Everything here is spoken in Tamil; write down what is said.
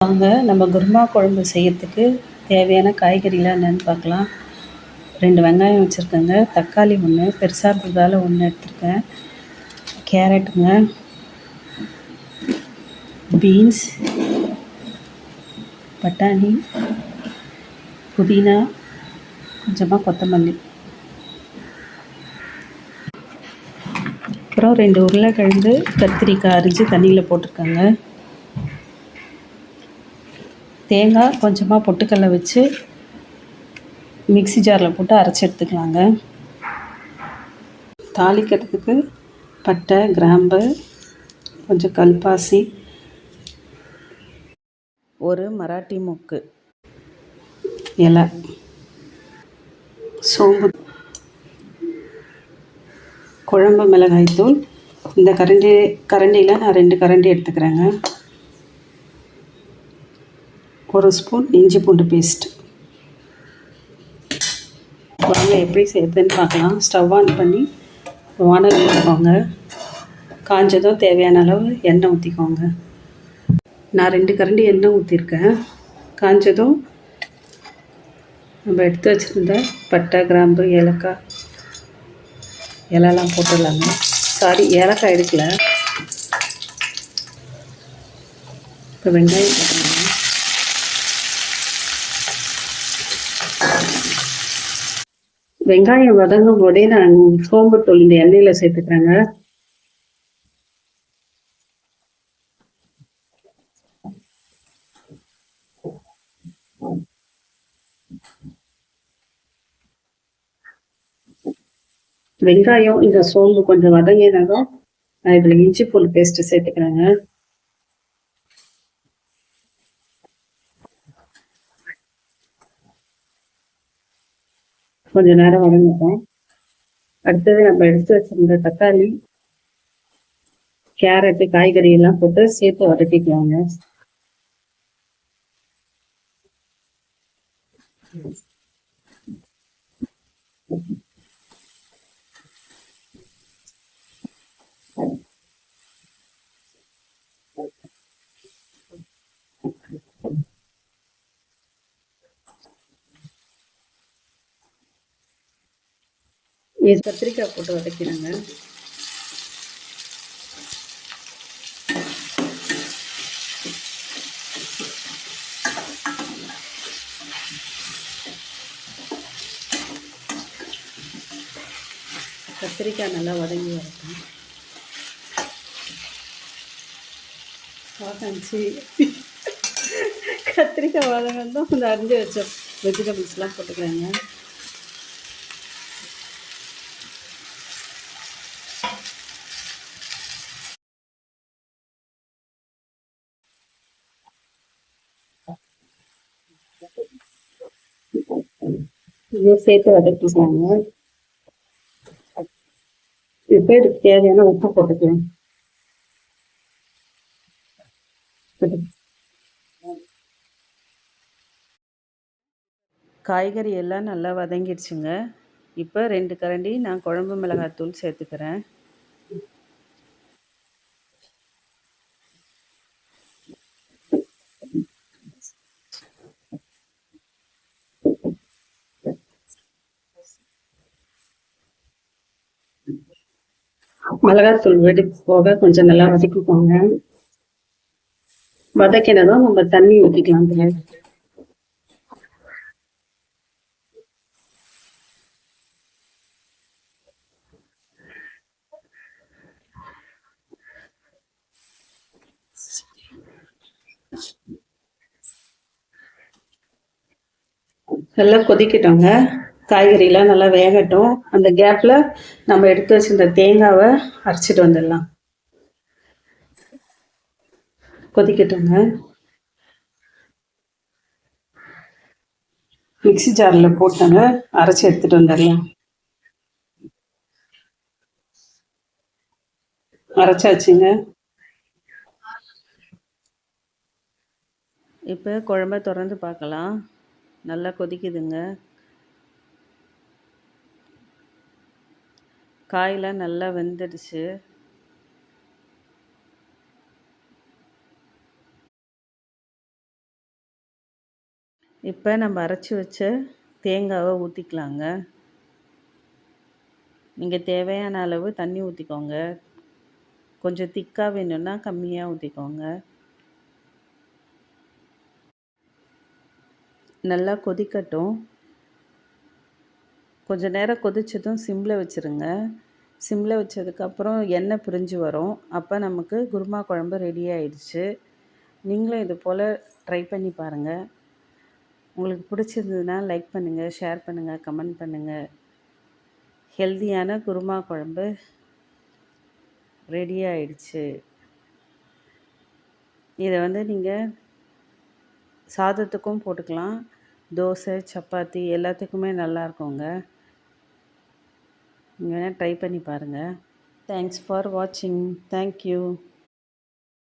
வாங்க நம்ம குருமா குழம்பு செய்யறதுக்கு தேவையான காய்கறிலாம் என்னென்னு பார்க்கலாம். 2 வெங்காயம் வச்சுருக்கேங்க, தக்காளி 1 பெருசாக இருந்ததால் 1 எடுத்துருக்கேன், கேரட்டுங்க, பீன்ஸ், பட்டாணி, புதினா, கொஞ்சமாக கொத்தமல்லி, அப்புறம் 2 உருளைக்கிழங்கு, கத்திரிக்காய் அரிஞ்சு தண்ணியில் போட்டிருக்காங்க. தேங்காய் கொஞ்சமாக பொட்டுக்கடலை வச்சு மிக்ஸி ஜாரில் போட்டு அரைச்சி எடுத்துக்கலாங்க. தாளிக்கிறதுக்கு பட்டை, கிராம்பு, கொஞ்சம் கல்பாசி, ஒரு மராட்டி மொக்கு இலை, சோம்பு, குழம்பு மிளகாய்த்தூள். இந்த கரண்டியில் நான் 2 கரண்டி எடுத்துக்கிறேங்க. 1 ஸ்பூன் இஞ்சி பூண்டு பேஸ்ட். வாங்க எப்படி செய்யறதுன்னு பார்க்கலாம். ஸ்டவ் ஆன் பண்ணி வானல் ஊற்றிக்கோங்க. காஞ்சதும் தேவையான அளவு எண்ணெய் ஊற்றிக்கோங்க. நான் 2 கரண்டி எண்ணெய் ஊற்றிருக்கேன். காஞ்சதும் நம்ம எடுத்து வச்சுருந்த பட்டை, கிராம்பு, ஏலக்காய் இலைலாம் போட்டுடலாங்க. சாரி, ஏலக்காய் எடுக்கல. இப்போ வெங்காயம் போட்டுருங்க. வெங்காயம் வதங்கும் போதே நான் சோம்புத்தூள் இந்த எண்ணெயில் சேர்த்துக்கிறேங்க. வெங்காயம் இந்த சோம்பு கொஞ்சம் வதங்கினதும் நான் இதில் இஞ்சி பூண்டு பேஸ்ட்டு சேர்த்துக்கிறேங்க. கொஞ்சம் நேரம் வதங்கிட்டோம். அடுத்தது நம்ம எடுத்து வச்சிருந்த தக்காளி, கேரட்டு, காய்கறி எல்லாம் போட்டு சேர்த்து வதக்கிக்கலாங்க. கத்திரிக்காய் போட்டு வதக்கிடுங்க. கத்திரிக்காய் நல்லா வதங்கி வரட்டும். கத்திரிக்காய் வதங்கணும். இந்த அரிஞ்சு வச்ச வெஜிடபிள்ஸ்லாம் போட்டுக்கிறேங்க. இதை சேர்த்து வதக்கிக்கலாங்க. இப்போ இதுக்கு தேவையான உப்பு போட்டுக்கலாம். காய்கறி எல்லாம் நல்லா வதங்கிடுச்சுங்க. இப்போ 2 கரண்டி நான் குழம்பு மிளகாய்த்தூள் சேர்த்துக்கிறேன். மிளகாய்த்தூள் வெடிப்பு போக கொஞ்சம் நல்லா வதக்கிக்கோங்க. வதக்கினதும் நம்ம தண்ணி ஊற்றிக்கலாம். நல்லா கொதிக்கிட்டோங்க. காய்கறிலாம் நல்லா வேகட்டும். அந்த கேப்பில் நம்ம எடுத்து வச்சிருந்த தேங்காவை அரைச்சிட்டு வந்துடலாம். கொதிக்கட்டுங்க. மிக்ஸி ஜாரில் போட்டாங்க, அரைச்சி எடுத்துகிட்டு வந்துடலாம். அரைச்சாச்சுங்க. இப்போ குழம்ப திறந்து பார்க்கலாம். நல்லா கொதிக்குதுங்க. காயெலாம் நல்லா வெந்துடுச்சு. இப்போ நம்ம அரைச்சி வச்ச தேங்காவை ஊற்றிக்கலாங்க. நீங்கள் தேவையான அளவு தண்ணி ஊற்றிக்கோங்க. கொஞ்சம் திக்காக வேணும்னா கம்மியாக ஊற்றிக்கோங்க. நல்லா கொதிக்கட்டும். கொஞ்சம் நேரம் கொதிச்சதும் சிம்மில் வச்சுருங்க. சிம்மில் வச்சதுக்கப்புறம் எண்ணெய் பிரிஞ்சு வரும். அப்போ நமக்கு குருமா குழம்பு ரெடி ஆயிடுச்சு. நீங்களும் இது போல் ட்ரை பண்ணி பாருங்கள். உங்களுக்கு பிடிச்சிருந்ததுன்னா லைக் பண்ணுங்கள், ஷேர் பண்ணுங்கள், கமெண்ட் பண்ணுங்கள். ஹெல்தியான குருமா குழம்பு ரெடி ஆயிடுச்சு. இதை நீங்கள் சாதத்துக்கும் போட்டுக்கலாம். தோசை, சப்பாத்தி எல்லாத்துக்குமே நல்லாயிருக்குங்க. நீங்கள் வேணால் ட்ரை பண்ணி பாருங்கள். தேங்க்ஸ் ஃபார் வாட்சிங். தேங்க்யூ.